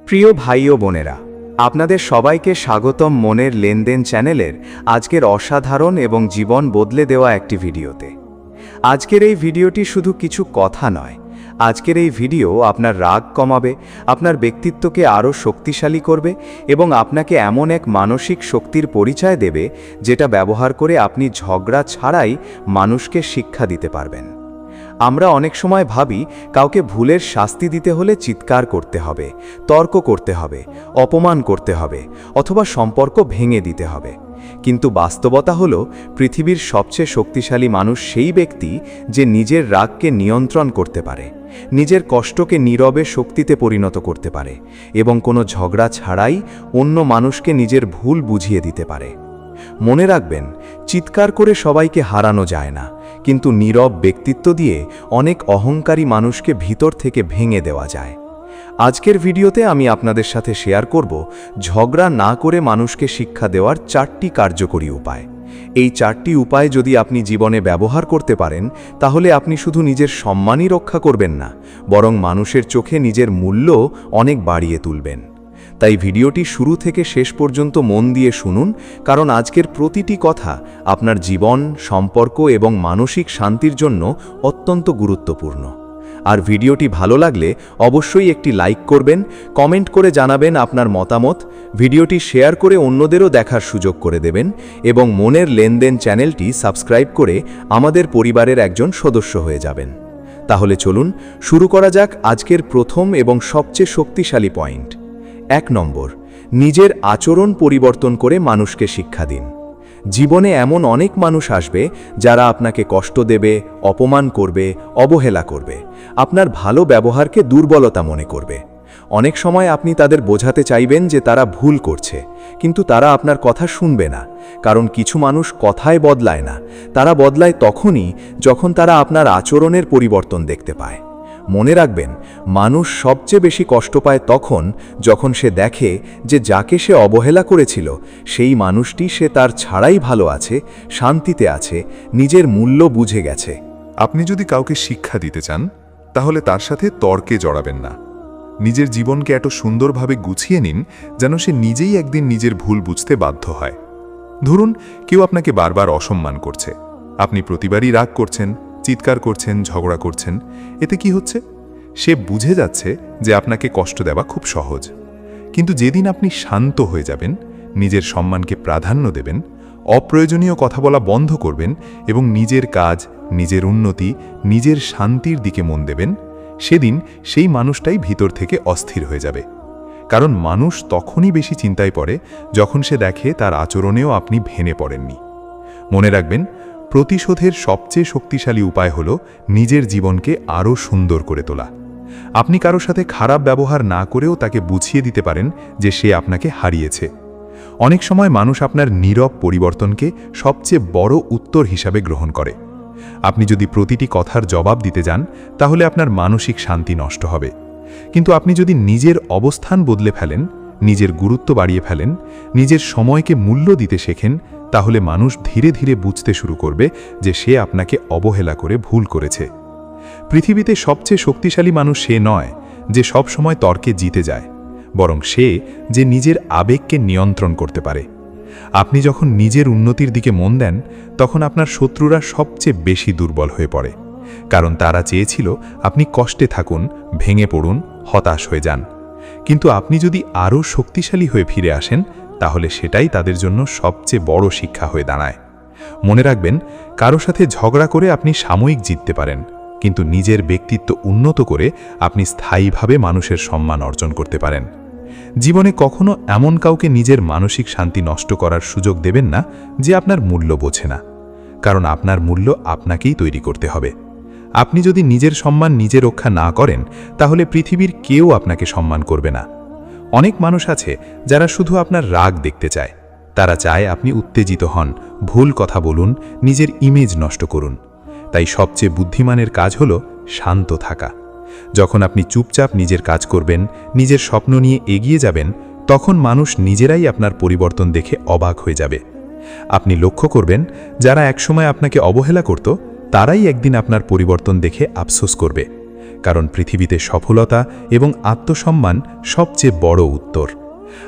প্রিয় ভাই ও বোনেরা, আপনাদের সবাইকে স্বাগতম মনের লেনদেন চ্যানেলের আজকের অসাধারণ এবং জীবন বদলে দেওয়া একটি ভিডিওতে। আজকের এই ভিডিওটি শুধু কিছু কথা নয়, আজকের এই ভিডিও আপনার রাগ কমাবে, আপনার ব্যক্তিত্বকে আরও শক্তিশালী করবে এবং আপনাকে এমন এক মানসিক শক্তির পরিচয় দেবে যেটা ব্যবহার করে আপনি ঝগড়া ছাড়াই মানুষকে শিক্ষা দিতে পারবেন। আমরা অনেক সময় ভাবি কাউকে ভুলের শাস্তি দিতে হলে চিৎকার করতে হবে, তর্ক করতে হবে, অপমান করতে হবে অথবা সম্পর্ক ভেঙে দিতে হবে। কিন্তু বাস্তবতা হলো পৃথিবীর সবচেয়ে শক্তিশালী মানুষ সেই ব্যক্তি যে নিজের রাগকে নিয়ন্ত্রণ করতে পারে, নিজের কষ্টকে নীরবে শক্তিতে পরিণত করতে পারে এবং কোনো ঝগড়া ছাড়াই অন্য মানুষকে নিজের ভুল বুঝিয়ে দিতে পারে। মনে রাখবেন, চিৎকার করে সবাইকে হারানো যায় না, কিন্তু নীরব ব্যক্তিত্ব দিয়ে অনেক অহংকারী মানুষকে ভিতর থেকে ভেঙে দেওয়া যায়। আজকের ভিডিওতে আমি আপনাদের সাথে শেয়ার করব ঝগড়া না করে মানুষকে শিক্ষা দেওয়ার 4টি কার্যকরী উপায়। এই 4টি উপায় যদি আপনি জীবনে ব্যবহার করতে পারেন, তাহলে আপনি শুধু নিজের সম্মানই রক্ষা করবেন না, বরং মানুষের চোখে নিজের মূল্য অনেক বাড়িয়ে তুলবেন। তাই ভিডিওটি শুরু থেকে শেষ পর্যন্ত মন দিয়ে শুনুন, কারণ আজকের প্রতিটি কথা আপনার জীবন, সম্পর্ক এবং মানসিক শান্তির জন্য অত্যন্ত গুরুত্বপূর্ণ। আর ভিডিওটি ভালো লাগলে অবশ্যই একটি লাইক করবেন, কমেন্ট করে জানাবেন আপনার মতামত, ভিডিওটি শেয়ার করে অন্যদেরও দেখার সুযোগ করে দেবেন এবং মনের লেনদেন চ্যানেলটি সাবস্ক্রাইব করে আমাদের পরিবারের একজন সদস্য হয়ে যাবেন। তাহলে চলুন শুরু করা যাক আজকের প্রথম এবং সবচেয়ে শক্তিশালী পয়েন্ট। 1 নম্বর, নিজের আচরণ পরিবর্তন করে মানুষকে শিক্ষা দিন। জীবনে এমন অনেক মানুষ আসবে যারা আপনাকে কষ্ট দেবে, অপমান করবে, অবহেলা করবে, আপনার ভালো ব্যবহারকে দুর্বলতা মনে করবে। অনেক সময় আপনি তাদের বোঝাতে চাইবেন যে তারা ভুল করছে, কিন্তু তারা আপনার কথা শুনবে না, কারণ কিছু মানুষ কথায় বদলায় না, তারা বদলায় তখনই যখন তারা আপনার আচরণের পরিবর্তন দেখতে পায়। মনে রাখবেন, মানুষ সবচেয়ে বেশি কষ্ট পায় তখন যখন সে দেখে যে যাকে সে অবহেলা করেছিল সেই মানুষটি সে তার ছাড়াই ভালো আছে, শান্তিতে আছে, নিজের মূল্য বুঝে গেছে। আপনি যদি কাউকে শিক্ষা দিতে চান, তাহলে তার সাথে তর্কে জড়াবেন না। নিজের জীবনকে এত সুন্দরভাবে গুছিয়ে নিন যেন সে নিজেই একদিন নিজের ভুল বুঝতে বাধ্য হয়। ধরুন, কেউ আপনাকে বারবার অসম্মান করছে, আপনি প্রতিবারই রাগ করছেন, চিৎকার করছেন, ঝগড়া করছেন। এতে কি হচ্ছে? সে বুঝে যাচ্ছে যে আপনাকে কষ্ট দেওয়া খুব সহজ। কিন্তু যেদিন আপনি শান্ত হয়ে যাবেন, নিজের সম্মানকে প্রাধান্য দেবেন, অপ্রয়োজনীয় কথা বলা বন্ধ করবেন এবং নিজের কাজ, নিজের উন্নতি, নিজের শান্তির দিকে মন দেবেন, সেদিন সেই মানুষটাই ভিতর থেকে অস্থির হয়ে যাবে। কারণ মানুষ তখনই বেশি চিন্তায় পড়ে যখন সে দেখে তার আচরণেও আপনি ভেঙে পড়েননি। মনে রাখবেন, প্রতিশোধের সবচেয়ে শক্তিশালী উপায় হল নিজের জীবনকে আরও সুন্দর করে তোলা। আপনি কারো সাথে খারাপ ব্যবহার না করেও তাকে বুঝিয়ে দিতে পারেন যে সে আপনাকে হারিয়েছে। অনেক সময় মানুষ আপনার নীরব পরিবর্তনকে সবচেয়ে বড় উত্তর হিসাবে গ্রহণ করে। আপনি যদি প্রতিটি কথার জবাব দিতে যান, তাহলে আপনার মানসিক শান্তি নষ্ট হবে। কিন্তু আপনি যদি নিজের অবস্থান বদলে ফেলেন, নিজের গুরুত্ব বাড়িয়ে ফেলেন, নিজের সময়কে মূল্য দিতে শেখেন, তাহলে মানুষ ধীরে ধীরে বুঝতে শুরু করবে যে সে আপনাকে অবহেলা করে ভুল করেছে। পৃথিবীতে সবচেয়ে শক্তিশালী মানুষ সে নয় যে সব সময় তর্কে জিতে যায়, বরং সে যে নিজের আবেগকে নিয়ন্ত্রণ করতে পারে। আপনি যখন নিজের উন্নতির দিকে মন দেন, তখন আপনার শত্রুরা সবচেয়ে বেশি দুর্বল হয়ে পড়ে, কারণ তারা চেয়েছিল আপনি কষ্টে থাকুন, ভেঙে পড়ুন, হতাশ হয়ে যান। কিন্তু আপনি যদি আরও শক্তিশালী হয়ে ফিরে আসেন, তাহলে সেটাই তাদের জন্য সবচেয়ে বড় শিক্ষা হয়ে দাঁড়ায়। মনে রাখবেন, কারো সাথে ঝগড়া করে আপনি সাময়িক জিততে পারেন, কিন্তু নিজের ব্যক্তিত্ব উন্নত করে আপনি স্থায়ীভাবে মানুষের সম্মান অর্জন করতে পারেন। জীবনে কখনো এমন কাউকে নিজের মানসিক শান্তি নষ্ট করার সুযোগ দেবেন না যে আপনার মূল্য বোঝে না, কারণ আপনার মূল্য আপনাকেই তৈরি করতে হবে। আপনি যদি নিজের সম্মান নিজে রক্ষা না করেন, তাহলে পৃথিবীর কেউ আপনাকে সম্মান করবে না। অনেক মানুষ আছে যারা শুধু আপনার রাগ দেখতে চায়। তারা চায় আপনি উত্তেজিত হন, ভুল কথা বলুন, নিজের ইমেজ নষ্ট করুন। তাই সবচেয়ে বুদ্ধিমানের কাজ হল শান্ত থাকা। যখন আপনি চুপচাপ নিজের কাজ করবেন, নিজের স্বপ্ন নিয়ে এগিয়ে যাবেন, তখন মানুষ নিজেরাই আপনার পরিবর্তন দেখে অবাক হয়ে যাবে। আপনি লক্ষ্য করবেন, যারা একসময় আপনাকে অবহেলা করত, তারাই একদিন আপনার পরিবর্তন দেখে আফসোস করবে, কারণ পৃথিবীতে সফলতা এবং আত্মসম্মান সবচেয়ে বড় উত্তর।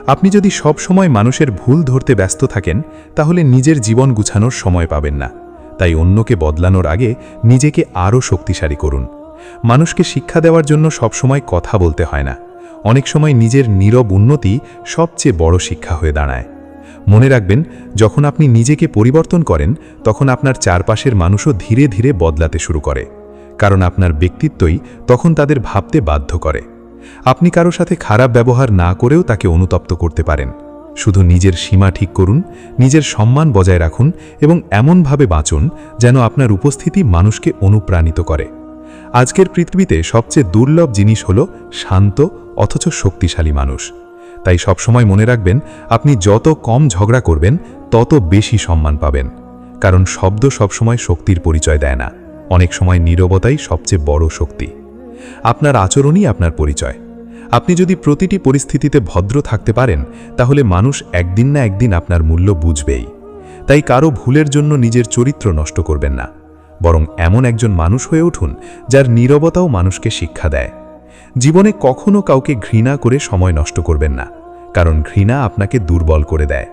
আপনি যদি সব সময় মানুষের ভুল ধরতে ব্যস্ত থাকেন, তাহলে নিজের জীবন গুছানোর সময় পাবেন না। তাই অন্যকে বদলানোর আগে নিজেকে আরও শক্তিশালী করুন। মানুষকে শিক্ষা দেওয়ার জন্য সবসময় কথা বলতে হয় না, অনেক সময় নিজের নীরব উন্নতি সবচেয়ে বড় শিক্ষা হয়ে দাঁড়ায়। মনে রাখবেন, যখন আপনি নিজেকে পরিবর্তন করেন, তখন আপনার চারপাশের মানুষও ধীরে ধীরে বদলাতে শুরু করে, কারণ আপনার ব্যক্তিত্বই তখন তাদের ভাবতে বাধ্য করে। আপনি কারো সাথে খারাপ ব্যবহার না করেও তাকে অনুতপ্ত করতে পারেন। শুধু নিজের সীমা ঠিক করুন, নিজের সম্মান বজায় রাখুন এবং এমনভাবে বাঁচুন যেন আপনার উপস্থিতি মানুষকে অনুপ্রাণিত করে। আজকের পৃথিবীতে সবচেয়ে দুর্লভ জিনিস হল শান্ত অথচ শক্তিশালী মানুষ। তাই সবসময় মনে রাখবেন, আপনি যত কম ঝগড়া করবেন তত বেশি সম্মান পাবেন, কারণ শব্দ সবসময় শক্তির পরিচয় দেয় না, অনেক সময় নীরবতাই সবচেয়ে বড় শক্তি। আপনার আচরণই আপনার পরিচয়। আপনি যদি প্রতিটি পরিস্থিতিতে ভদ্র থাকতে পারেন, তাহলে মানুষ একদিন না একদিন আপনার মূল্য বুঝবেই। তাই কারো ভুলের জন্য নিজের চরিত্র নষ্ট করবেন না, বরং এমন একজন মানুষ হয়ে উঠুন যার নীরবতাও মানুষকে শিক্ষা দেয়। জীবনে কখনো কাউকে ঘৃণা করে সময় নষ্ট করবেন না, কারণ ঘৃণা আপনাকে দুর্বল করে দেয়।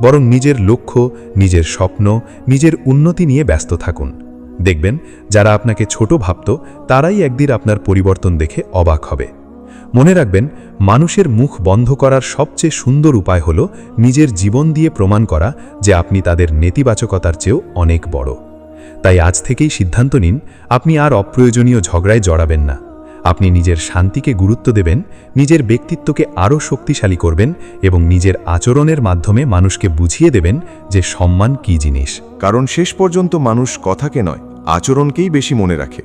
বরং নিজের লক্ষ্য, নিজের স্বপ্ন, নিজের উন্নতি নিয়ে ব্যস্ত থাকুন। দেখবেন, যারা আপনাকে ছোট ভাবত তারাই একদিন আপনার পরিবর্তন দেখে অবাক হবে। মনে রাখবেন, মানুষের মুখ বন্ধ করার সবচেয়ে সুন্দর উপায় হল নিজের জীবন দিয়ে প্রমাণ করা যে আপনি তাদের নেতিবাচকতার চেয়েও অনেক বড়। তাই আজ থেকেই সিদ্ধান্ত নিন, আপনি আর অপ্রয়োজনীয় ঝগড়ায় জড়াবেন না। আপনি নিজের শান্তিকে গুরুত্ব দেবেন, নিজের ব্যক্তিত্বকে আরও শক্তিশালী করবেন এবং নিজের আচরণের মাধ্যমে মানুষকে বুঝিয়ে দেবেন যে সম্মান কী জিনিস। কারণ শেষ পর্যন্ত মানুষ কথাকে নয়, আচরণকেই বেশি মনে রাখে।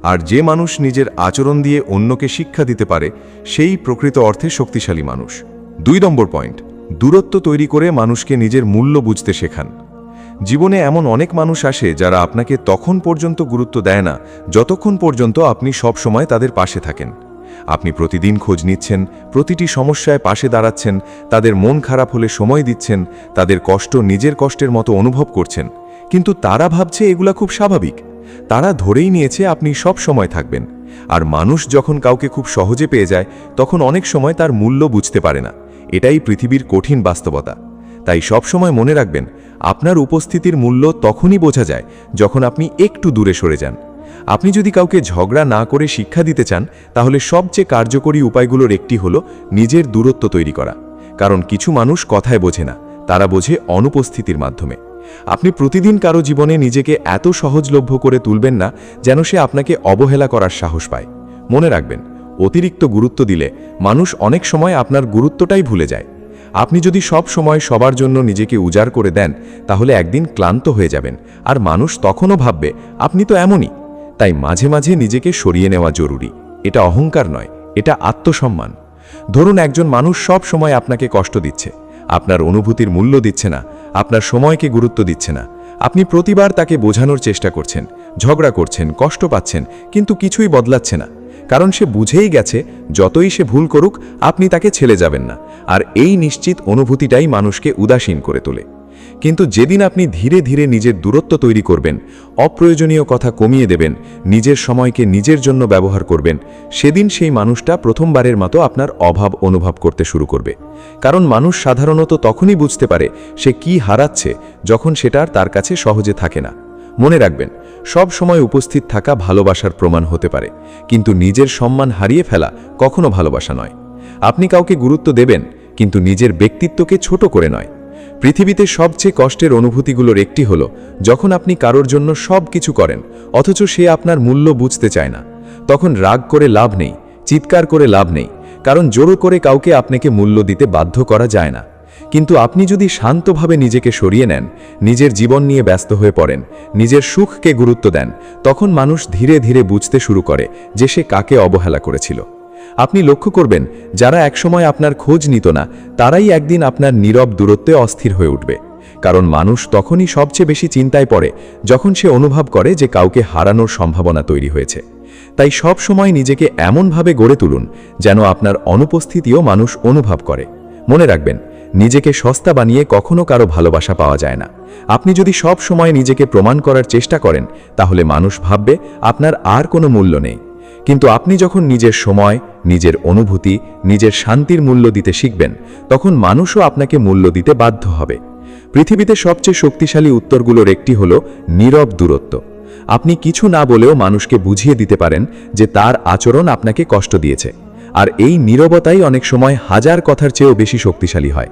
আর যে মানুষ নিজের আচরণ দিয়ে অন্যকে শিক্ষা দিতে পারে, সেই প্রকৃত অর্থে শক্তিশালী মানুষ। 2 নম্বর পয়েন্ট, দূরত্ব তৈরি করে মানুষকে নিজের মূল্য বুঝতে শেখান। জীবনে এমন অনেক মানুষ আসে যারা আপনাকে তখন পর্যন্ত গুরুত্ব দেয় না যতক্ষণ পর্যন্ত আপনি সব সময় তাদের পাশে থাকেন। আপনি প্রতিদিন খোঁজ নিচ্ছেন, প্রতিটি সমস্যায় পাশে দাঁড়াচ্ছেন, তাদের মন খারাপ হলে সময় দিচ্ছেন, তাদের কষ্ট নিজের কষ্টের মতো অনুভব করছেন, কিন্তু তারা ভাবছে এগুলা খুব স্বাভাবিক। তারা ধরেই নিয়েছে আপনি সব সময় থাকবেন। আর মানুষ যখন কাউকে খুব সহজে পেয়ে যায়, তখন অনেক সময় তার মূল্য বুঝতে পারে না। এটাই পৃথিবীর কঠিন বাস্তবতা। তাই সব সময় মনে রাখবেন, আপনার উপস্থিতির মূল্য তখনই বোঝা যায় যখন আপনি একটু দূরে সরে যান। আপনি যদি কাউকে ঝগড়া না করে শিক্ষা দিতে চান, তাহলে সবচেয়ে কার্যকরী উপায়গুলোর একটি হলো নিজের দূরত্ব তৈরি করা। কারণ কিছু মানুষ কথায় বোঝে না, তারা বোঝে অনুপস্থিতির মাধ্যমে। আপনি প্রতিদিন কারো জীবনে নিজেকে এত সহজলভ্য করে তুলবেন না যেন সে আপনাকে অবহেলা করার সাহস পায়। মনে রাখবেন, অতিরিক্ত গুরুত্ব দিলে মানুষ অনেক সময় আপনার গুরুত্বটাই ভুলে যায়। আপনি যদি সব সময় সবার জন্য নিজেকে উজাড় করে দেন, তাহলে একদিন ক্লান্ত হয়ে যাবেন, আর মানুষ তখনও ভাববে আপনি তো এমনই। তাই মাঝে মাঝে নিজেকে সরিয়ে নেওয়া জরুরি। এটা অহংকার নয়, এটা আত্মসম্মান। ধরুন, একজন মানুষ সব সময় আপনাকে কষ্ট দিচ্ছে, আপনার অনুভূতির মূল্য দিচ্ছে না, আপনার সময়কে গুরুত্ব দিচ্ছে না। আপনি প্রতিবার তাকে বোঝানোর চেষ্টা করছেন, ঝগড়া করছেন, কষ্ট পাচ্ছেন, কিন্তু কিছুই বদলাচ্ছে না। কারণ সে বুঝেই গেছে যতই সে ভুল করুক, আপনি তাকে ছেড়ে যাবেন না। আর এই নিশ্চিত অনুভূতিটাই মানুষকে উদাসীন করে তোলে। কিন্তু যেদিন আপনি ধীরে ধীরে নিজের দূরত্ব তৈরি করবেন, অপ্রয়োজনীয় কথা কমিয়ে দেবেন, নিজের সময়কে নিজের জন্য ব্যবহার করবেন, সেদিন সেই মানুষটা প্রথমবারের মতো আপনার অভাব অনুভব করতে শুরু করবে। কারণ মানুষ সাধারণত তখনই বুঝতে পারে সে কি হারাচ্ছে, যখন সেটা আর তার কাছে সহজে থাকে না। মনে রাখবেন, সব সময় উপস্থিত থাকা ভালোবাসার প্রমাণ হতে পারে, কিন্তু নিজের সম্মান হারিয়ে ফেলা কখনো ভালোবাসা নয়। আপনি কাউকে গুরুত্ব দেবেন, কিন্তু নিজের ব্যক্তিত্বকে ছোট করে নয়। পৃথিবীতে সবচেয়ে কষ্টের অনুভূতিগুলোর একটি হলো যখন আপনি কারোর জন্য সব কিছু করেন, অথচ সে আপনার মূল্য বুঝতে চায় না। তখন রাগ করে লাভ নেই, চিৎকার করে লাভ নেই, কারণ জোর করে কাউকে আপনাকে মূল্য দিতে বাধ্য করা যায় না। কিন্তু আপনি যদি শান্তভাবে নিজেকে সরিয়ে নেন, নিজের জীবন নিয়ে ব্যস্ত হয়ে পড়েন, নিজের সুখকে গুরুত্ব দেন, তখন মানুষ ধীরে ধীরে বুঝতে শুরু করে যে সে কাকে অবহেলা করেছিল। আপনি লক্ষ্য করবেন, যারা একসময় আপনার খোঁজ নিত না, তারাই একদিন আপনার নীরব দূরত্বে অস্থির হয়ে উঠবে। কারণ মানুষ তখনই সবচেয়ে বেশি চিন্তায় পড়ে যখন সে অনুভব করে যে কাউকে হারানোর সম্ভাবনা তৈরি হয়েছে। তাই সব সময় নিজেকে এমনভাবে গড়ে তুলুন যেন আপনার অনুপস্থিতিও মানুষ অনুভব করে। মনে রাখবেন, নিজেকে সস্তা বানিয়ে কখনো কারো ভালোবাসা পাওয়া যায় না। আপনি যদি সব সময় নিজেকে প্রমাণ করার চেষ্টা করেন, তাহলে মানুষ ভাববে আপনার আর কোনো মূল্য নেই। কিন্তু আপনি যখন নিজের সময়, নিজের অনুভূতি, নিজের শান্তির মূল্য দিতে শিখবেন, তখন মানুষও আপনাকে মূল্য দিতে বাধ্য হবে। পৃথিবীতে সবচেয়ে শক্তিশালী উত্তরগুলোর একটি হল নীরব দূরত্ব। আপনি কিছু না বলেও মানুষকে বুঝিয়ে দিতে পারেন যে তার আচরণ আপনাকে কষ্ট দিয়েছে, আর এই নীরবতাই অনেক সময় হাজার কথার চেয়েও বেশি শক্তিশালী হয়।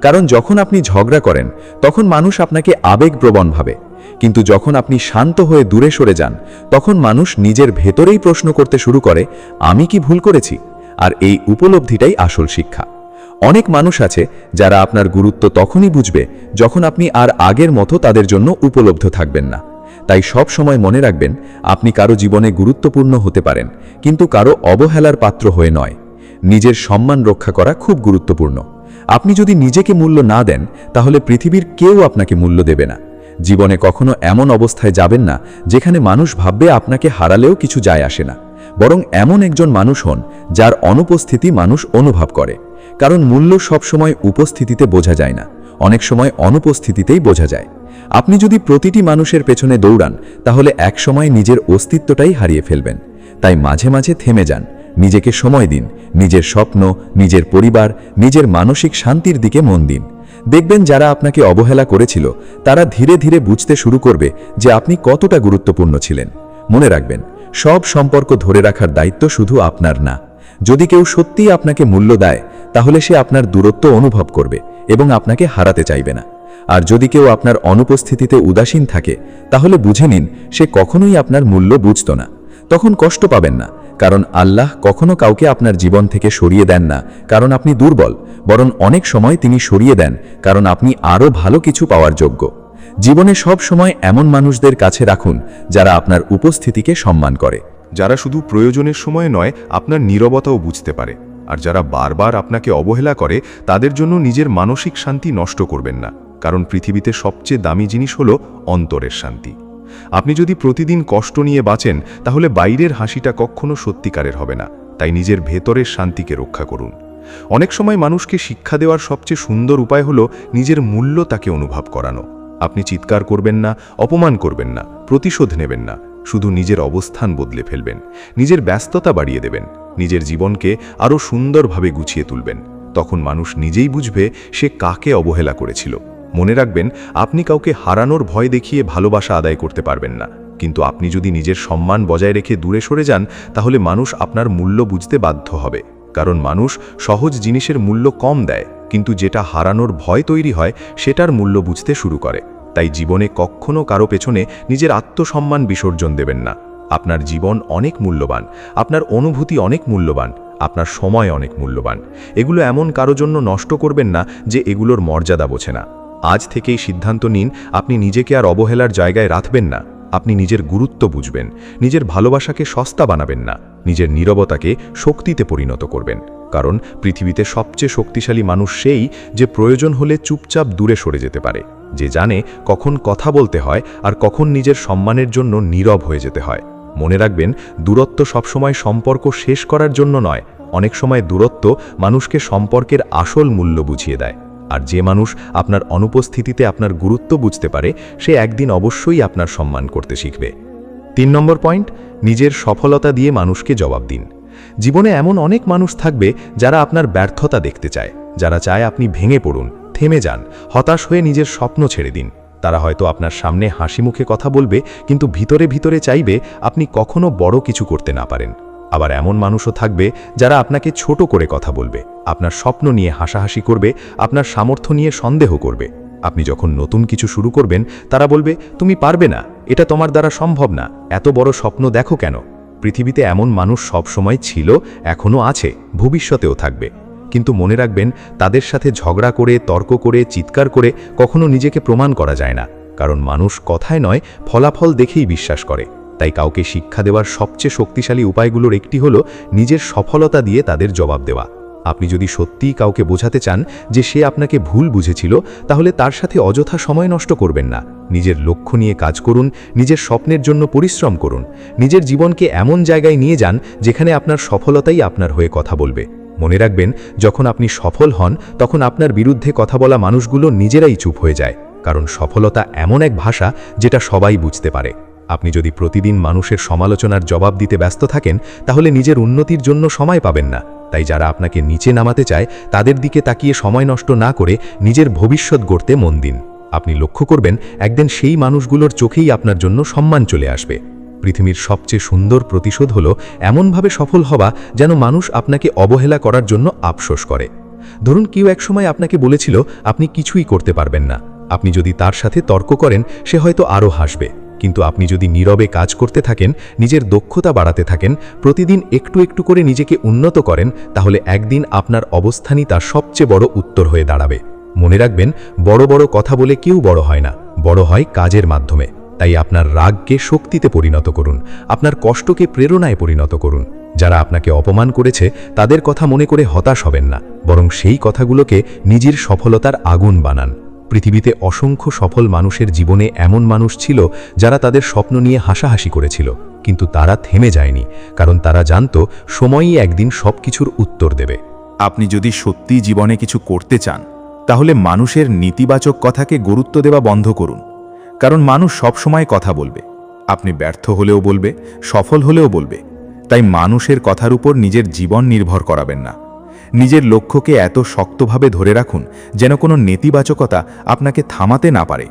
কারণ যখন আপনি ঝগড়া করেন তখন মানুষ আপনাকে আবেগপ্রবণ ভাবে, কিন্তু যখন আপনি শান্ত হয়ে দূরে সরে যান তখন মানুষ নিজের ভেতরেই প্রশ্ন করতে শুরু করে, আমি কি ভুল করেছি? আর এই উপলব্ধিটাই আসল শিক্ষা। অনেক মানুষ আছে যারা আপনার গুরুত্ব তখনই বুঝবে যখন আপনি আর আগের মতো তাদের জন্য উপলব্ধ থাকবেন না। তাই সব সময় মনে রাখবেন, আপনি কারো জীবনে গুরুত্বপূর্ণ হতে পারেন, কিন্তু কারো অবহেলার পাত্র হয়ে নয়। নিজের সম্মান রক্ষা করা খুব গুরুত্বপূর্ণ। আপনি যদি নিজেকে মূল্য না দেন তাহলে পৃথিবীর কেউ আপনাকে মূল্য দেবে না। জীবনে কখনো এমন অবস্থায় যাবেন না যেখানে মানুষ ভাববে আপনাকে হারালেও কিছু যায় আসে না, বরং এমন একজন মানুষ হন যার অনুপস্থিতি মানুষ অনুভব করে। কারণ মূল্য সবসময় উপস্থিতিতে বোঝা যায় না, অনেক সময় অনুপস্থিতিতেই বোঝা যায়। আপনি যদি প্রতিটি মানুষের পেছনে দৌড়ান তাহলে একসময় নিজের অস্তিত্বটাই হারিয়ে ফেলবেন। তাই মাঝে মাঝে থেমে যান, নিজেকে সময় দিন, নিজের স্বপ্ন, নিজের পরিবার, নিজের মানসিক শান্তির দিকে মন দিন। দেখবেন যারা আপনাকে অবহেলা করেছিল তারা ধীরে ধীরে বুঝতে শুরু করবে যে আপনি কতটা গুরুত্বপূর্ণ ছিলেন। মনে রাখবেন, সব সম্পর্ক ধরে রাখার দায়িত্ব শুধু আপনার না। যদি কেউ সত্যিই আপনাকে মূল্য দেয় তাহলে সে আপনার দূরত্ব অনুভব করবে এবং আপনাকে হারাতে চাইবে না। আর যদি কেউ আপনার অনুপস্থিতিতে উদাসীন থাকে তাহলে বুঝে নিন সে কখনোই আপনার মূল্য বুঝত না। তখন কষ্ট পাবেন না, কারণ আল্লাহ কখনো কাউকে আপনার জীবন থেকে সরিয়ে দেন না কারণ আপনি দুর্বল, বরং অনেক সময় তিনি সরিয়ে দেন কারণ আপনি আরও ভালো কিছু পাওয়ার যোগ্য। জীবনে সব সময় এমন মানুষদের কাছে রাখুন যারা আপনার উপস্থিতিকে সম্মান করে, যারা শুধু প্রয়োজনের সময় নয় আপনার নীরবতাও বুঝতে পারে। আর যারা বারবার আপনাকে অবহেলা করে তাদের জন্য নিজের মানসিক শান্তি নষ্ট করবেন না, কারণ পৃথিবীতে সবচেয়ে দামি জিনিস হলো অন্তরের শান্তি। আপনি যদি প্রতিদিন কষ্ট নিয়ে বাঁচেন তাহলে বাইরের হাসিটা কখনো সত্যিকারের হবে না। তাই নিজের ভেতরের শান্তিকে রক্ষা করুন। অনেক সময় মানুষকে শিক্ষা দেওয়ার সবচেয়ে সুন্দর উপায় হলো নিজের মূল্য তাকে অনুভব করানো। আপনি চিৎকার করবেন না, অপমান করবেন না, প্রতিশোধ নেবেন না, শুধু নিজের অবস্থান বদলে ফেলবেন, নিজের ব্যস্ততা বাড়িয়ে দেবেন, নিজের জীবনকে আরও সুন্দরভাবে গুছিয়ে তুলবেন। তখন মানুষ নিজেই বুঝবে সে কাকে অবহেলা করেছিল। মনে রাখবেন, আপনি কাউকে হারানোর ভয় দেখিয়ে ভালোবাসা আদায় করতে পারবেন না, কিন্তু আপনি যদি নিজের সম্মান বজায় রেখে দূরে সরে যান তাহলে মানুষ আপনার মূল্য বুঝতে বাধ্য হবে। কারণ মানুষ সহজ জিনিসের মূল্য কম দেয়, কিন্তু যেটা হারানোর ভয় তৈরি হয় সেটার মূল্য বুঝতে শুরু করে। তাই জীবনে কখনো কারো পেছনে নিজের আত্মসম্মান বিসর্জন দেবেন না। আপনার জীবন অনেক মূল্যবান, আপনার অনুভূতি অনেক মূল্যবান, আপনার সময় অনেক মূল্যবান। এগুলো এমন কারো জন্য নষ্ট করবেন না যে এগুলোর মর্যাদা বোঝে না। আজ থেকেই সিদ্ধান্ত নিন, আপনি নিজেকে আর অবহেলার জায়গায় রাখবেন না। আপনি নিজের গুরুত্ব বুঝবেন, নিজের ভালোবাসাকে সস্তা বানাবেন না, নিজের নীরবতাকে শক্তিতে পরিণত করবেন। কারণ পৃথিবীতে সবচেয়ে শক্তিশালী মানুষ সেই যে প্রয়োজন হলে চুপচাপ দূরে সরে যেতে পারে, যে জানে কখন কথা বলতে হয় আর কখন নিজের সম্মানের জন্য নীরব হয়ে যেতে হয়। মনে রাখবেন, দূরত্ব সবসময় সম্পর্ক শেষ করার জন্য নয়, অনেক সময় দূরত্ব মানুষকে সম্পর্কের আসল মূল্য বুঝিয়ে দেয়। আর যে মানুষ আপনার অনুপস্থিতিতে আপনার গুরুত্ব বুঝতে পারে সে একদিন অবশ্যই আপনার সম্মান করতে শিখবে। 3 নম্বর পয়েন্ট, নিজের সফলতা দিয়ে মানুষকে জবাব দিন। জীবনে এমন অনেক মানুষ থাকবে যারা আপনার ব্যর্থতা দেখতে চায়, যারা চায় আপনি ভেঙে পড়ুন, থেমে যান, হতাশ হয়ে নিজের স্বপ্ন ছেড়ে দিন। তারা হয়তো আপনার সামনে হাসি মুখে কথা বলবে, কিন্তু ভিতরে ভিতরে চাইবে আপনি কখনো বড় কিছু করতে না পারেন। আবার এমন মানুষও থাকবে যারা আপনাকে ছোট করে কথা বলবে, আপনার স্বপ্ন নিয়ে হাসাহাসি করবে, আপনার সামর্থ্য নিয়ে সন্দেহ করবে। আপনি যখন নতুন কিছু শুরু করবেন তারা বলবে, তুমি পারবে না, এটা তোমার দ্বারা সম্ভব না, এত বড় স্বপ্ন দেখো কেন। পৃথিবীতে এমন মানুষ সব সময় ছিল, এখনও আছে, ভবিষ্যতেও থাকবে। কিন্তু মনে রাখবেন, তাদের সাথে ঝগড়া করে, তর্ক করে, চিৎকার করে কখনো নিজেকে প্রমাণ করা যায় না। কারণ মানুষ কথায় নয়, ফলাফল দেখেই বিশ্বাস করে। তাই কাউকে শিক্ষা দেওয়ার সবচেয়ে শক্তিশালী উপায়গুলোর একটি হলো নিজের সফলতা দিয়ে তাদের জবাব দেওয়া। আপনি যদি সত্যিই কাউকে বোঝাতে চান যে সে আপনাকে ভুল বুঝেছিল, তাহলে তার সাথে অযথা সময় নষ্ট করবেন না। নিজের লক্ষ্য নিয়ে কাজ করুন, নিজের স্বপ্নের জন্য পরিশ্রম করুন, নিজের জীবনকে এমন জায়গায় নিয়ে যান যেখানে আপনার সফলতাই আপনার হয়ে কথা বলবে। মনে রাখবেন, যখন আপনি সফল হন তখন আপনার বিরুদ্ধে কথা বলা মানুষগুলো নিজেরাই চুপ হয়ে যায়, কারণ সফলতা এমন এক ভাষা যেটা সবাই বুঝতে পারে। আপনি যদি প্রতিদিন মানুষের সমালোচনার জবাব দিতে ব্যস্ত থাকেন তাহলে নিজের উন্নতির জন্য সময় পাবেন না। তাই যারা আপনাকে নিচে নামাতে চায় তাদের দিকে তাকিয়ে সময় নষ্ট না করে নিজের ভবিষ্যৎ গড়তে মন দিন। আপনি লক্ষ্য করবেন একদিন সেই মানুষগুলোর চোখেই আপনার জন্য সম্মান চলে আসবে। পৃথিবীর সবচেয়ে সুন্দর প্রতিশোধ হলো এমনভাবে সফল হওয়া যেন মানুষ আপনাকে অবহেলা করার জন্য আফসোস করে। ধরুন কেউ একসময় আপনাকে বলেছিল আপনি কিছুই করতে পারবেন না। আপনি যদি তার সাথে তর্ক করেন সে হয়তো আরও হাসবে, কিন্তু আপনি যদি নীরবে কাজ করতে থাকেন, নিজের দক্ষতা বাড়াতে থাকেন, প্রতিদিন একটু একটু করে নিজেকে উন্নত করেন, তাহলে একদিন আপনার অবস্থানই তার সবচেয়ে বড় উত্তর হয়ে দাঁড়াবে। মনে রাখবেন, বড় বড় কথা বলে কেউ বড় হয় না, বড় হয় কাজের মাধ্যমে। তাই আপনার রাগকে শক্তিতে পরিণত করুন, আপনার কষ্টকে প্রেরণায় পরিণত করুন। যারা আপনাকে অপমান করেছে তাদের কথা মনে করে হতাশ হবেন না, বরং সেই কথাগুলোকে নিজের সফলতার আগুন বানান। পৃথিবীতে অসংখ্য সফল মানুষের জীবনে এমন মানুষ ছিল যারা তাদের স্বপ্ন নিয়ে হাসাহাসি করেছিল, কিন্তু তারা থেমে যায়নি, কারণ তারা জানত সময়ই একদিন সবকিছুর উত্তর দেবে। আপনি যদি সত্যি জীবনে কিছু করতে চান তাহলে মানুষের নেতিবাচক কথাকে গুরুত্ব দেওয়া বন্ধ করুন, কারণ মানুষ সবসময় কথা বলবে। আপনি ব্যর্থ হলেও বলবে, সফল হলেও বলবে। তাই মানুষের কথার উপর নিজের জীবন নির্ভর করাবেন না। নিজের লক্ষ্যকে এত শক্তভাবে ধরে রাখুন যেন কোনো নেতিবাচকতা আপনাকে থামাতে না পারে।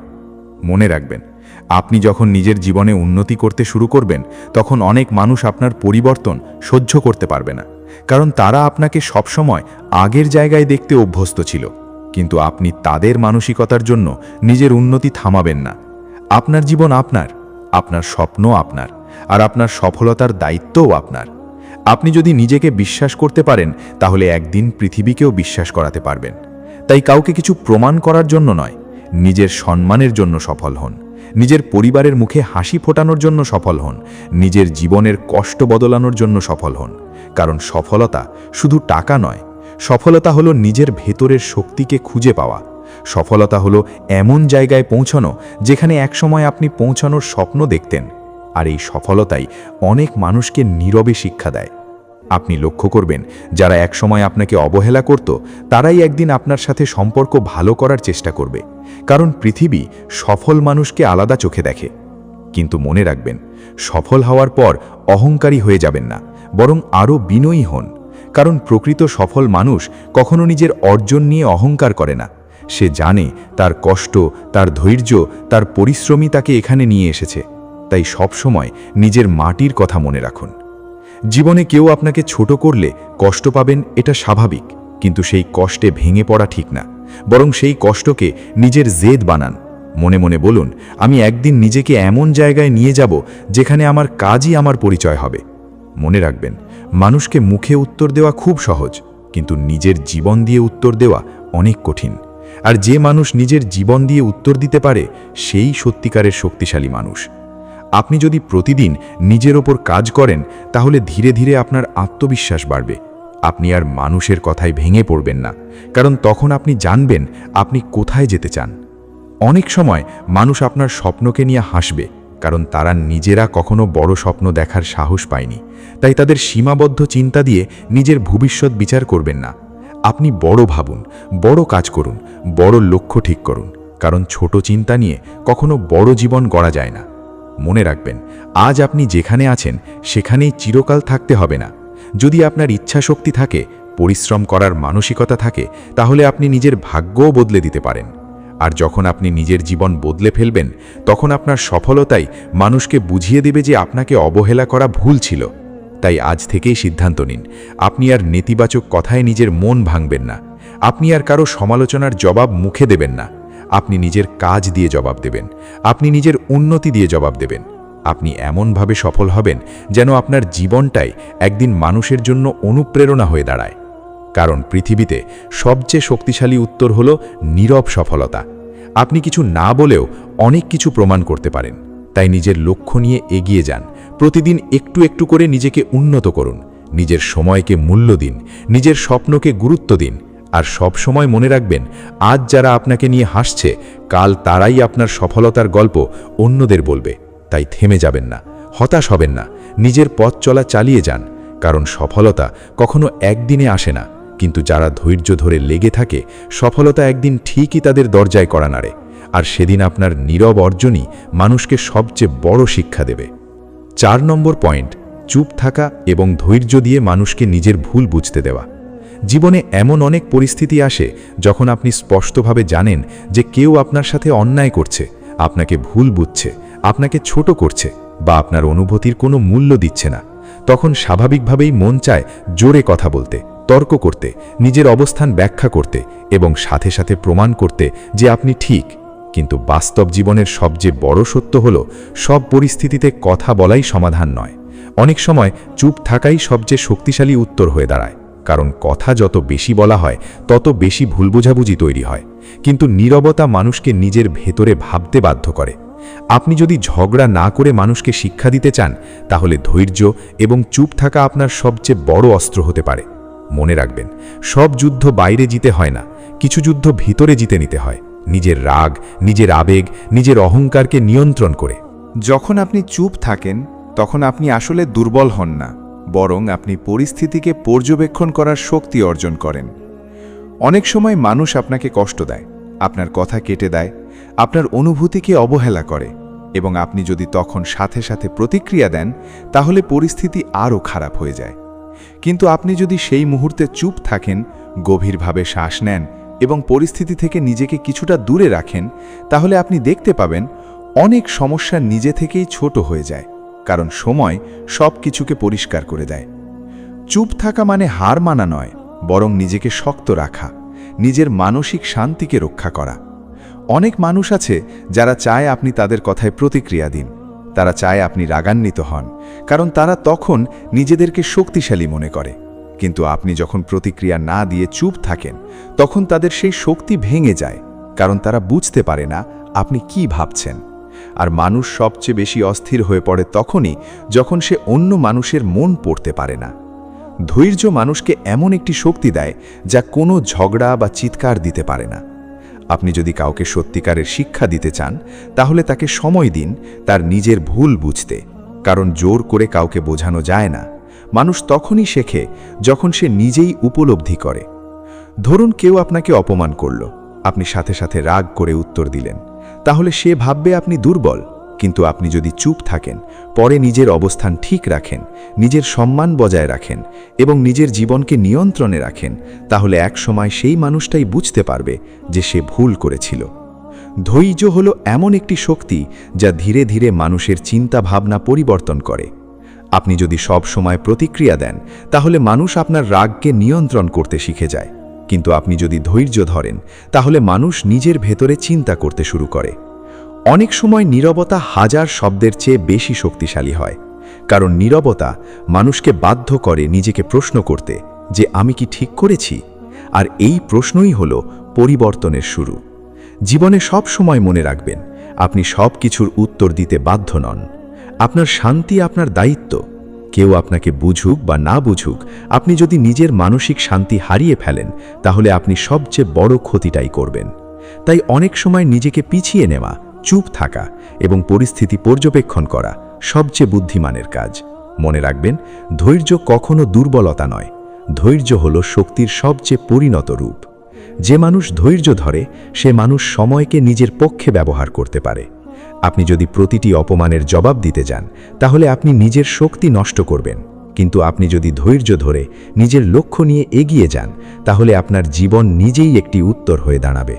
মনে রাখবেন, আপনি যখন নিজের জীবনে উন্নতি করতে শুরু করবেন তখন অনেক মানুষ আপনার পরিবর্তন সহ্য করতে পারবে না, কারণ তারা আপনাকে সবসময় আগের জায়গায় দেখতে অভ্যস্ত ছিল। কিন্তু আপনি তাদের মানসিকতার জন্য নিজের উন্নতি থামাবেন না। আপনার জীবন আপনার, আপনার স্বপ্ন আপনার, আর আপনার সফলতার দায়িত্বও আপনার। আপনি যদি নিজেকে বিশ্বাস করতে পারেন তাহলে একদিন পৃথিবীকেও বিশ্বাস করাতে পারবেন। তাই কাউকে কিছু প্রমাণ করার জন্য নয়, নিজের সম্মানের জন্য সফল হন, নিজের পরিবারের মুখে হাসি ফোটানোর জন্য সফল হন, নিজের জীবনের কষ্ট বদলানোর জন্য সফল হন। কারণ সফলতা শুধু টাকা নয়, সফলতা হলো নিজের ভেতরের শক্তিকে খুঁজে পাওয়া। সফলতা হলো এমন জায়গায় পৌঁছানো যেখানে একসময় আপনি পৌঁছানোর স্বপ্ন দেখতেন। আর এই সফলতাই অনেক মানুষকে নীরবে শিক্ষা দেয়। আপনি লক্ষ্য করবেন, যারা একসময় আপনাকে অবহেলা করত তারাই একদিন আপনার সাথে সম্পর্ক ভালো করার চেষ্টা করবে, কারণ পৃথিবী সফল মানুষকে আলাদা চোখে দেখে। কিন্তু মনে রাখবেন, সফল হওয়ার পর অহংকারী হয়ে যাবেন না, বরং আরও বিনয়ী হন। কারণ প্রকৃত সফল মানুষ কখনো নিজের অর্জন নিয়ে অহংকার করে না। সে জানে তার কষ্ট, তার ধৈর্য, তার পরিশ্রমই তাকে এখানে নিয়ে এসেছে। তাই সবসময় নিজের মাটির কথা মনে রাখুন। জীবনে কেউ আপনাকে ছোট করলে কষ্ট পাবেন, এটা স্বাভাবিক, কিন্তু সেই কষ্টে ভেঙে পড়া ঠিক না, বরং সেই কষ্টকে নিজের জেদ বানান। মনে মনে বলুন, আমি একদিন নিজেকে এমন জায়গায় নিয়ে যাব যেখানে আমার কাজই আমার পরিচয় হবে। মনে রাখবেন, মানুষকে মুখে উত্তর দেওয়া খুব সহজ, কিন্তু নিজের জীবন দিয়ে উত্তর দেওয়া অনেক কঠিন। আর যে মানুষ নিজের জীবন দিয়ে উত্তর দিতে পারে সেই সত্যিকারের শক্তিশালী মানুষ। আপনি যদি প্রতিদিন নিজের ওপর কাজ করেন তাহলে ধীরে ধীরে আপনার আত্মবিশ্বাস বাড়বে। আপনি আর মানুষের কথায় ভেঙে পড়বেন না, কারণ তখন আপনি জানবেন আপনি কোথায় যেতে চান। অনেক সময় মানুষ আপনার স্বপ্নকে নিয়ে হাসবে, কারণ তারা নিজেরা কখনো বড় স্বপ্ন দেখার সাহস পায়নি। তাই তাদের সীমাবদ্ধ চিন্তা দিয়ে নিজের ভবিষ্যৎ বিচার করবেন না। আপনি বড় ভাবুন, বড় কাজ করুন, বড় লক্ষ্য ঠিক করুন, কারণ ছোট চিন্তা নিয়ে কখনো বড় জীবন গড়া যায় না। মনে রাখবেন, আজ আপনি যেখানে আছেন সেখানেই চিরকাল থাকতে হবে না। যদি আপনার ইচ্ছা শক্তি থাকে, পরিশ্রম করার মানসিকতা থাকে, তাহলে আপনি নিজের ভাগ্যও বদলে দিতে পারেন। আর যখন আপনি নিজের জীবন বদলে ফেলবেন, তখন আপনার সফলতাই মানুষকে বুঝিয়ে দেবে যে আপনাকে অবহেলা করা ভুল ছিল। তাই আজ থেকেই সিদ্ধান্ত নিন, আপনি আর নেতিবাচক কথায় নিজের মন ভাঙবেন না। আপনি আর কারো সমালোচনার জবাব মুখে দেবেন না। আপনি নিজের কাজ দিয়ে জবাব দেবেন, আপনি নিজের উন্নতি দিয়ে জবাব দেবেন। আপনি এমনভাবে সফল হবেন যেন আপনার জীবনটাই একদিন মানুষের জন্য অনুপ্রেরণা হয়ে দাঁড়ায়। কারণ পৃথিবীতে সবচেয়ে শক্তিশালী উত্তর হলো নীরব সফলতা। আপনি কিছু না বলেও অনেক কিছু প্রমাণ করতে পারেন। তাই নিজের লক্ষ্য নিয়ে এগিয়ে যান, প্রতিদিন একটু একটু করে নিজেকে উন্নত করুন, নিজের সময়কে মূল্য দিন, নিজের স্বপ্নকে গুরুত্ব দিন। আর সব সময় মনে রাখবেন, আজ যারা আপনাকে নিয়ে হাসছে, কাল তারাই আপনার সফলতার গল্প অন্যদের বলবে। তাই থেমে যাবেন না, হতাশ হবেন না, নিজের পথ চলা চালিয়ে যান। কারণ সফলতা কখনো একদিনে আসে না, কিন্তু যারা ধৈর্য ধরে লেগে থাকে, সফলতা একদিন ঠিকই তাদের দরজায় কড়া নাড়ে। আর সেদিন আপনার নীরব অর্জনই মানুষকে সবচেয়ে বড় শিক্ষা দেবে। 4 নম্বর পয়েন্ট, চুপ থাকা এবং ধৈর্য দিয়ে মানুষকে নিজের ভুল বুঝতে দেওয়া। জীবনে এমন অনেক পরিস্থিতি আসে যখন আপনি স্পষ্টভাবে জানেন যে কেউ আপনার সাথে অন্যায় করছে, আপনাকে ভুল বুঝছে, আপনাকে ছোট করছে বা আপনার অনুভূতির কোনো মূল্য দিচ্ছে না। তখন স্বাভাবিকভাবেই মন চায় জোরে কথা বলতে, তর্ক করতে, নিজের অবস্থান ব্যাখ্যা করতে এবং সাথে সাথে প্রমাণ করতে যে আপনি ঠিক। কিন্তু বাস্তব জীবনের সবচেয়ে বড় সত্য হল, সব পরিস্থিতিতে কথা বলাই সমাধান নয়। অনেক সময় চুপ থাকাই সবচেয়ে শক্তিশালী উত্তর হয়ে দাঁড়ায়, কারণ কথা যত বেশি বলা হয় তত বেশি ভুল বোঝাবুঝি তৈরি হয়। কিন্তু নীরবতা মানুষকে নিজের ভেতরে ভাবতে বাধ্য করে। আপনি যদি ঝগড়া না করে মানুষকে শিক্ষা দিতে চান, তাহলে ধৈর্য এবং চুপ থাকা আপনার সবচেয়ে বড় অস্ত্র হতে পারে। মনে রাখবেন, সব যুদ্ধ বাইরে জিতে হয় না, কিছু যুদ্ধ ভিতরে জিতে নিতে হয়, নিজের রাগ, নিজের আবেগ, নিজের অহংকারকে নিয়ন্ত্রণ করে। যখন আপনি চুপ থাকেন তখন আপনি আসলে দুর্বল হন না, বরং আপনি পরিস্থিতিকে পর্যবেক্ষণ করার শক্তি অর্জন করেন। অনেক সময় মানুষ আপনাকে কষ্ট দেয়, আপনার কথা কেটে দেয়, আপনার অনুভূতিকে অবহেলা করে, এবং আপনি যদি তখন সাথে সাথে প্রতিক্রিয়া দেন তাহলে পরিস্থিতি আরও খারাপ হয়ে যায়। কিন্তু আপনি যদি সেই মুহূর্তে চুপ থাকেন, গভীরভাবে শ্বাস নেন এবং পরিস্থিতি থেকে নিজেকে কিছুটা দূরে রাখেন, তাহলে আপনি দেখতে পাবেন অনেক সমস্যা নিজে থেকেই ছোট হয়ে যায়, কারণ সময় সব কিছুকে পরিষ্কার করে দেয়। চুপ থাকা মানে হার মানা নয়, বরং নিজেকে শক্ত রাখা, নিজের মানসিক শান্তিকে রক্ষা করা। অনেক মানুষ আছে যারা চায় আপনি তাদের কথায় প্রতিক্রিয়া দিন, তারা চায় আপনি রাগান্বিত হন, কারণ তারা তখন নিজেদেরকে শক্তিশালী মনে করে। কিন্তু আপনি যখন প্রতিক্রিয়া না দিয়ে চুপ থাকেন, তখন তাদের সেই শক্তি ভেঙে যায়, কারণ তারা বুঝতে পারে না আপনি কি ভাবছেন। আর মানুষ সবচেয়ে বেশি অস্থির হয়ে পড়ে তখনই যখন সে অন্য মানুষের মন পড়তে পারে না। ধৈর্য মানুষকে এমন একটি শক্তি দেয় যা কোনো ঝগড়া বা চিৎকার দিতে পারে না। আপনি যদি কাউকে সত্যিকারের শিক্ষা দিতে চান, তাহলে তাকে সময় দিন তার নিজের ভুল বুঝতে, কারণ জোর করে কাউকে বোঝানো যায় না। মানুষ তখনই শেখে যখন সে নিজেই উপলব্ধি করে। ধরুন কেউ আপনাকে অপমান করল, আপনি সাথে সাথে রাগ করে উত্তর দিলেন, তাহলে সে ভাববে আপনি দুর্বল। কিন্তু আপনি যদি চুপ থাকেন, পরে নিজের অবস্থান ঠিক রাখেন, নিজের সম্মান বজায় রাখেন এবং নিজের জীবনকে নিয়ন্ত্রণে রাখেন, তাহলে এক সময় সেই মানুষটাই বুঝতে পারবে যে সে ভুল করেছিল। ধৈর্য হলো এমন একটি শক্তি যা ধীরে ধীরে মানুষের চিন্তা ভাবনা পরিবর্তন করে। আপনি যদি সব সময় প্রতিক্রিয়া দেন, তাহলে মানুষ আপনার রাগকে নিয়ন্ত্রণ করতে শিখে যায়। কিন্তু আপনি যদি ধৈর্য ধরেন, তাহলে মানুষ নিজের ভেতরে চিন্তা করতে শুরু করে। অনেক সময় নীরবতা হাজার শব্দের চেয়ে বেশি শক্তিশালী হয়, কারণ নীরবতা মানুষকে বাধ্য করে নিজেকে প্রশ্ন করতে যে আমি কি ঠিক করেছি। আর এই প্রশ্নই হলো পরিবর্তনের শুরু। জীবনে সব সময় মনে রাখবেন, আপনি সব কিছুর উত্তর দিতে বাধ্য নন। আপনার শান্তি আপনার দায়িত্ব। কেউ আপনাকে বুঝুক বা না বুঝুক, আপনি যদি নিজের মানসিক শান্তি হারিয়ে ফেলেন, তাহলে আপনি সবচেয়ে বড় ক্ষতিটাই করবেন। তাই অনেক সময় নিজেকে পিছিয়ে নেওয়া, চুপ থাকা এবং পরিস্থিতি পর্যবেক্ষণ করা সবচেয়ে বুদ্ধিমানের কাজ। মনে রাখবেন, ধৈর্য কখনো দুর্বলতা নয়, ধৈর্য হলো শক্তির সবচেয়ে পরিণত রূপ। যে মানুষ ধৈর্য ধরে, সে মানুষ সময়কে নিজের পক্ষে ব্যবহার করতে পারে। আপনি যদি প্রতিটি অপমানের জবাব দিতে যান, তাহলে আপনি নিজের শক্তি নষ্ট করবেন। কিন্তু আপনি যদি ধৈর্য ধরে নিজের লক্ষ্য নিয়ে এগিয়ে যান, তাহলে আপনার জীবন নিজেই একটি উত্তর হয়ে দাঁড়াবে।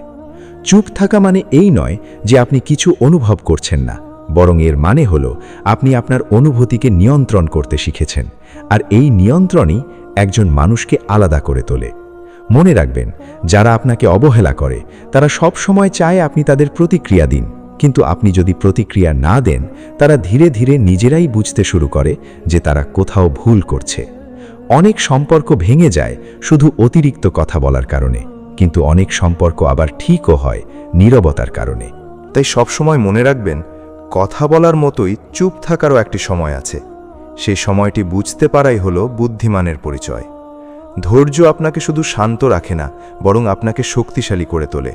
চুপ থাকা মানে এই নয় যে আপনি কিছু অনুভব করছেন না, বরং এর মানে হলো আপনি আপনার অনুভূতিকে নিয়ন্ত্রণ করতে শিখেছেন। আর এই নিয়ন্ত্রণই একজন মানুষকে আলাদা করে তোলে। মনে রাখবেন, যারা আপনাকে অবহেলা করে, তারা সব সময় চায় আপনি তাদের প্রতিক্রিয়া দিন। কিন্তু আপনি যদি প্রতিক্রিয়া না দেন, তারা ধীরে ধীরে নিজেরাই বুঝতে শুরু করে যে তারা কোথাও ভুল করছে। অনেক সম্পর্ক ভেঙে যায় শুধু অতিরিক্ত কথা বলার কারণে, কিন্তু অনেক সম্পর্ক আবার ঠিকও হয় নীরবতার কারণে। তাই সবসময় মনে রাখবেন, কথা বলার মতোই চুপ থাকারও একটি সময় আছে। সেই সময়টি বুঝতে পারাই হলো বুদ্ধিমানের পরিচয়। ধৈর্য আপনাকে শুধু শান্ত রাখে না, বরং আপনাকে শক্তিশালী করে তোলে।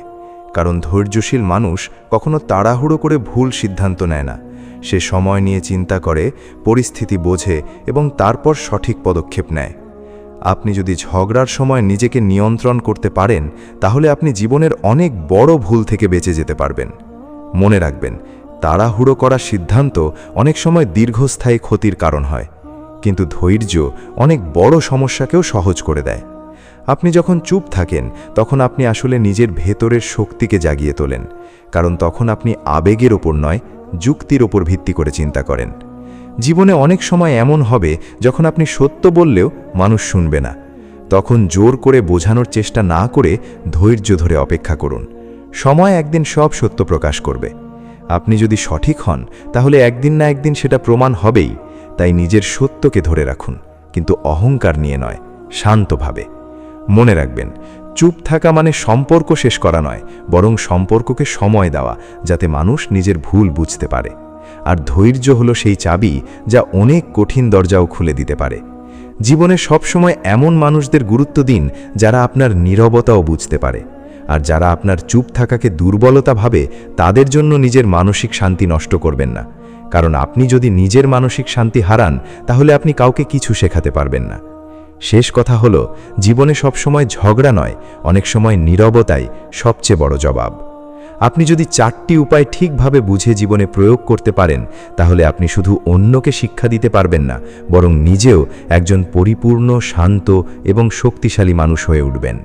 কারণ ধৈর্যশীল মানুষ কখনো তাড়াহুড়ো করে ভুল সিদ্ধান্ত নেয় না। সে সময় নিয়ে চিন্তা করে, পরিস্থিতি বোঝে এবং তারপর সঠিক পদক্ষেপ নেয়। আপনি যদি ঝগড়ার সময় নিজেকে নিয়ন্ত্রণ করতে পারেন, তাহলে আপনি জীবনের অনেক বড় ভুল থেকে বেঁচে যেতে পারবেন। মনে রাখবেন, তাড়াহুড়ো করা সিদ্ধান্ত অনেক সময় দীর্ঘস্থায়ী ক্ষতির কারণ হয়, কিন্তু ধৈর্য অনেক বড় সমস্যাকেও সহজ করে দেয়। আপনি যখন চুপ থাকেন তখন আপনি আসলে নিজের ভেতরের শক্তিকে জাগিয়ে তোলেন, কারণ তখন আপনি আবেগের ওপর নয়, যুক্তির ওপর ভিত্তি করে চিন্তা করেন। জীবনে অনেক সময় এমন হবে যখন আপনি সত্য বললেও মানুষ শুনবে না। তখন জোর করে বোঝানোর চেষ্টা না করে ধৈর্য ধরে অপেক্ষা করুন। সময় একদিন সব সত্য প্রকাশ করবে। আপনি যদি সঠিক হন তাহলে একদিন না একদিন সেটা প্রমাণ হবেই। তাই নিজের সত্যকে ধরে রাখুন, কিন্তু অহংকার নিয়ে নয়, শান্তভাবে। মনে রাখবেন, চুপ থাকা মানে সম্পর্ক শেষ করা নয়, বরং সম্পর্ককে সময় দেওয়া, যাতে মানুষ নিজের ভুল বুঝতে পারে। আর ধৈর্য হলো সেই চাবি যা অনেক কঠিন দরজাও খুলে দিতে পারে। জীবনে সবসময় এমন মানুষদের গুরুত্ব দিন যারা আপনার নীরবতাও বুঝতে পারে। আর যারা আপনার চুপ থাকাকে দুর্বলতা ভাবে, তাদের জন্য নিজের মানসিক শান্তি নষ্ট করবেন না। কারণ আপনি যদি নিজের মানসিক শান্তি হারান, তাহলে আপনি কাউকে কিছু শেখাতে পারবেন না। শেষ কথা হলো, জীবনে সবসময় ঝগড়া নয়, অনেক সময় নীরবতাই সবচেয়ে বড় জবাব। আপনি যদি 4টি উপায় ঠিকভাবে বুঝে জীবনে প্রয়োগ করতে পারেন, তাহলে আপনি শুধু অন্যকে শিক্ষা দিতে পারবেন না, বরং নিজেও একজন পরিপূর্ণ, শান্ত এবং শক্তিশালী মানুষ হয়ে উঠবেন।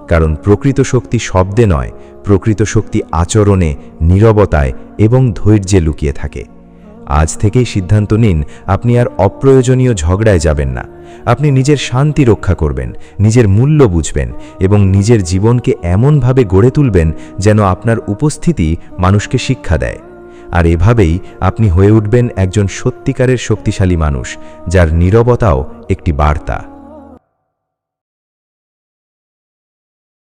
কারণ প্রকৃত শক্তি শব্দে নয়, প্রকৃত শক্তি আচরণে, নীরবতায় এবং ধৈর্যে লুকিয়ে থাকে। আজ থেকেই সিদ্ধান্ত নিন, আপনি আর অপ্রয়োজনীয় ঝগড়ায় যাবেন না। আপনি নিজের শান্তি রক্ষা করবেন, নিজের মূল্য বুঝবেন এবং নিজের জীবনকে এমনভাবে গড়ে তুলবেন যেন আপনার উপস্থিতি মানুষকে শিক্ষা দেয়। আর এভাবেই আপনি হয়ে উঠবেন একজন সত্যিকারের শক্তিশালী মানুষ, যার নীরবতাও একটি বার্তা।